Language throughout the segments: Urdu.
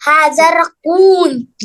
هذا رقون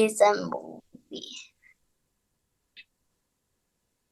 is a movie.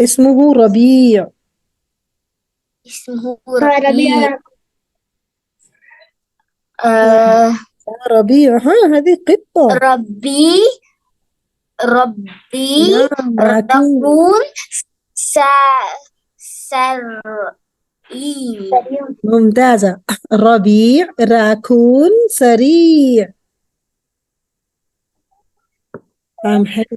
اسمه ربيع। اسمه ربيع. ربيع ها هذه قطة. ربي نعم راكون. رقون سريع. ممتازة. ربيع راكون سريع. نعم حلو.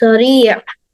سريع.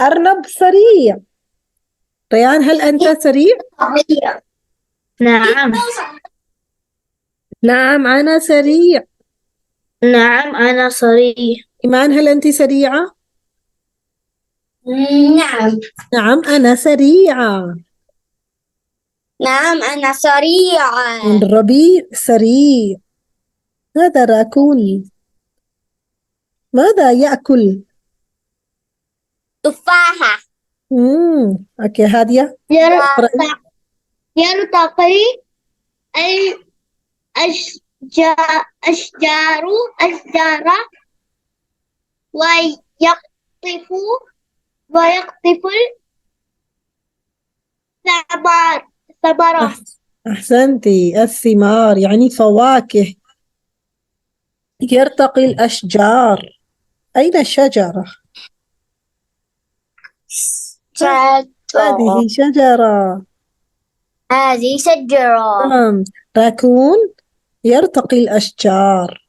أرنب سريع. ريان هل أنت سريع؟ نعم نعم أنا سريع. نعم أنا سريع. إيمان هل أنت سريعة؟ نعم نعم أنا سريعة. نعم أنا سريعة. الربيع سريع. هذا راكون. ماذا يأكل؟ تفاحة. أوكي هادية. يرتقي الأشجار ويقطف الثمرة. أحسنتي. الثمار يعني فواكه. يرتقي الأشجار. أين الشجرة؟ هذه شجرة. هذه شجرة. نعم. راكون يرتقي الأشجار.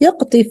يقطف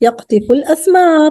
يقطف الأثمار.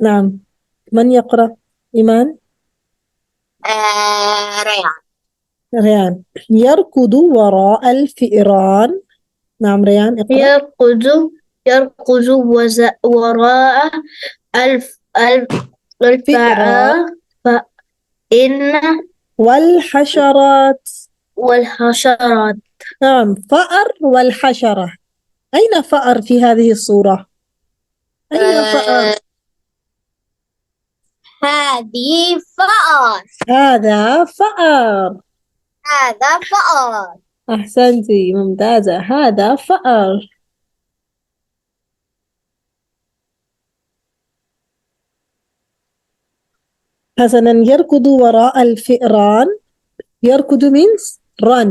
نعم. من يقرأ؟ إيمان. ريان. ريان. يركض وراء الفئران. نعم ريان اقرأ. يركض وراء الفئران فإن والحشرات. نعم فأر والحشرة. أين فأر في هذه الصورة؟ أين فأر؟ هذه فأر. هذا فأر. هذا فأر. أحسنتي ممتازة. هذا فأر. حسنا. يركض وراء الفئران. يركض means run.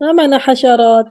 ما معنى حشرات؟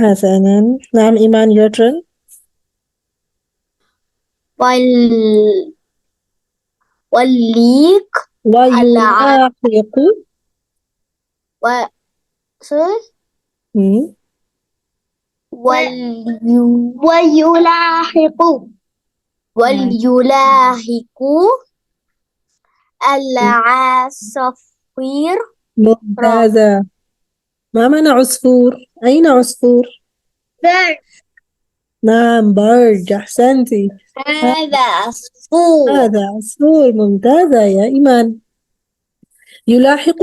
حسنا. نعم إيمان your turn. والليك ويلاحق. ويلاحق العصافير. ممتازة. ما معنى عصفور؟ أين عصفور؟ bird. نعم bird. أحسنتي. هذا عصفور. هذا عصفور. ممتازة يا إيمان. يلاحق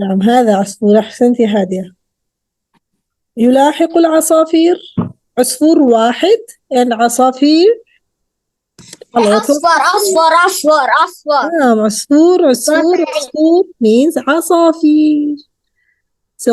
نعم هذا عصفور. أحسنتي هادية. يلاحق العصافير. عصفور واحد and عصافير. أصفر. نعم عصفور means عصافير. so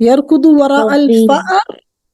يركض وراء الفأر.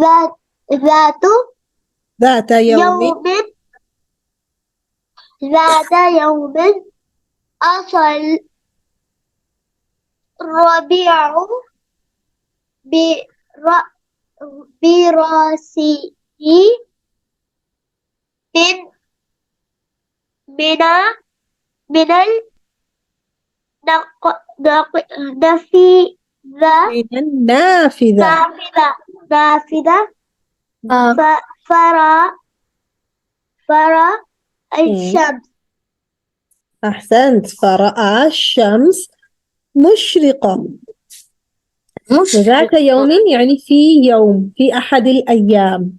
ذات ذات ذات يوم. يوم ذات يوم أصل الربيع بر- براسه من من من النافذة من النافذة. نافذة فرى مم. الشمس أحسنت. فرأى الشمس مشرقة. ذات يوم يعني في يوم، في أحد الأيام.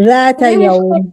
ذات يوم.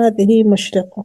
هذه مشرقة.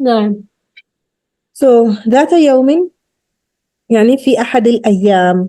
نعم. So ذات يوم يعني في أحد الأيام.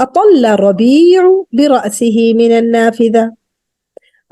أطل الربيع برأسه من النافذة.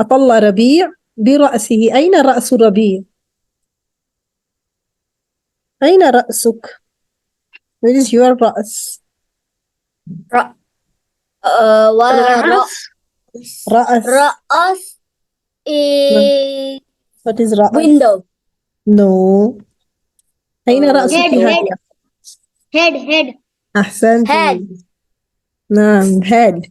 أطل ربيع برأسه. أين رأس ربيع؟ أين رأسك؟ Where is your رأس؟ ورأس رأس. رأس What is رأس؟ window No. أين رأسك head هادية؟ head أحسنت. head نعم head.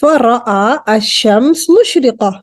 فرأى الشمس مشرقة.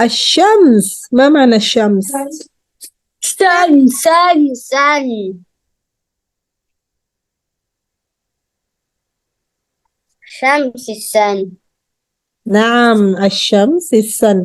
الشمس. ما معنى الشمس؟ sun شمس السن نعم الشمس السن.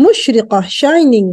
مشرقة shining.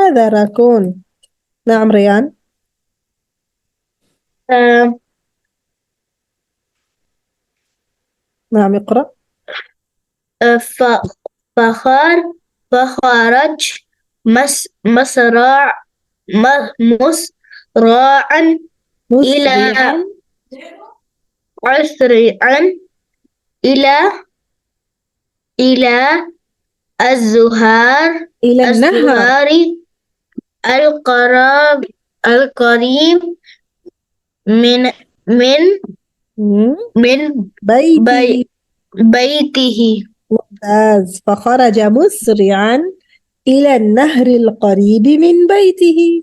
هذا راكون. نعم ريان. نعم اقرأ. فخرج مسرعا مسرعا. عسرعا إلى الزهار إلى النهر. القريب من بيته. بيته ممتاز. فخرج مسرعا إلى النهر القريب من بيته.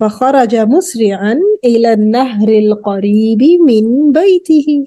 فخرج مسرعا إلى النهر القريب من بيته.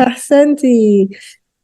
أحسنتي.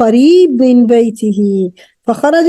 قريب من بيته. فخرج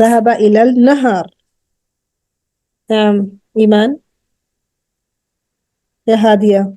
ذهب إلى النهر. نعم إيمان. يا هادية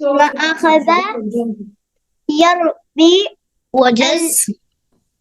وأخذ يرمي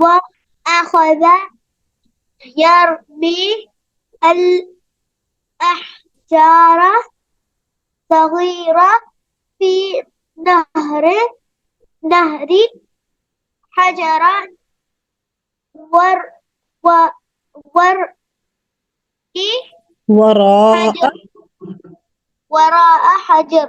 وأخذ يرمي الأحجار صغيرة في نهر حجرا ور و- ورء وراء. حجر وراء حجر.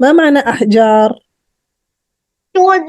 ما معنى أحجار؟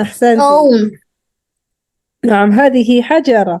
أحسنت. stone. نعم هذه حجرة،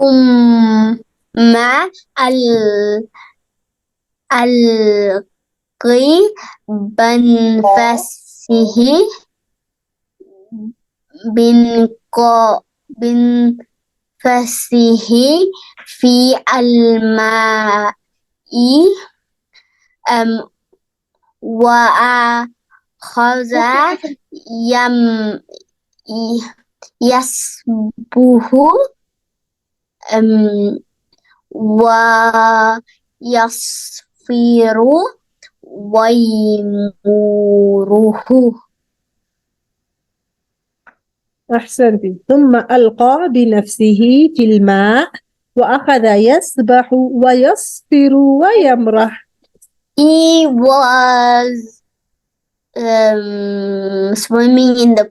ثم ألقي بنفسه بنفسه في الماء وأخذ يسبح ويصفر ويموره. أحسنت. ثم ألقى بنفسه في الماء وأخذ يسبح ويصفر ويمرح. He was swimming in the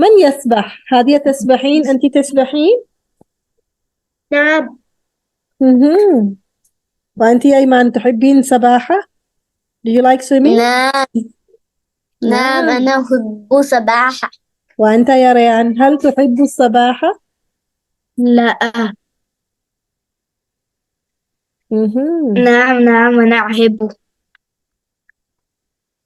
من يسبح؟ هذه تسبحين؟ أنت تسبحين؟ نعم. وأنت يا إيمان تحبين سباحة؟ Do you like swimming؟ نعم نعم أنا أحب سباحة. وأنت يا ريان هل تحب السباحة؟ لا. نعم نعم أنا أحب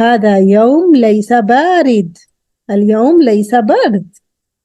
هذا يوم ليس بارد، اليوم ليس برد،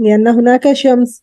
لأن هناك شمس.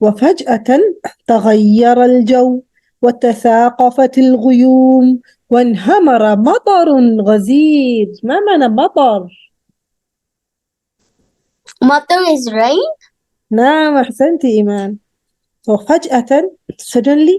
وفجأة تغير الجو وتساقفت الغيوم وانهمر مطر غزير. ما معنى مطر؟ Mother is rain. نعم أحسنتي إيمان. وفجأة suddenly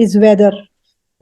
is weather,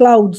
clouds,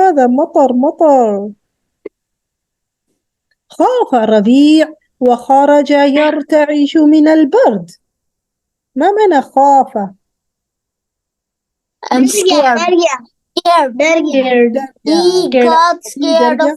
هذا مطر مطر. خاف ربيع وخرج يرتعش من البرد. ما معنى خاف؟ I'm scared. He got scared of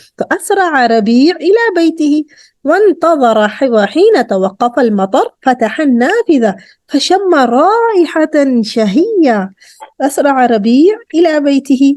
فأسرع ربيع إلى بيته وانتظر وحين توقف المطر فتح النافذة فشم رائحة شهية. أسرع ربيع إلى بيته.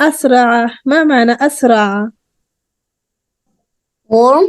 أسرع। ما معنى أسرع؟ warm.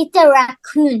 It's a raccoon.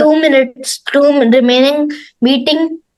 2 minutes, 2 remaining meeting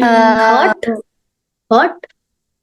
Hot, hot,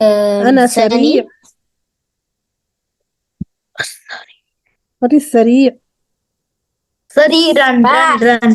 أنا سريع. Sunny. What is سريع? sorry, run, Fast. run.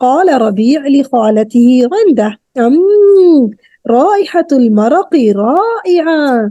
قال ربيع لخالته غندة رائحة المرق رائعة।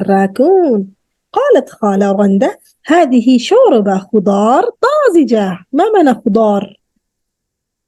راكون قالت خالة غندة هذه شوربة خضار طازجة। ما معنى خضار؟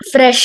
Fresh.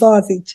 طازج।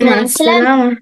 Masalam.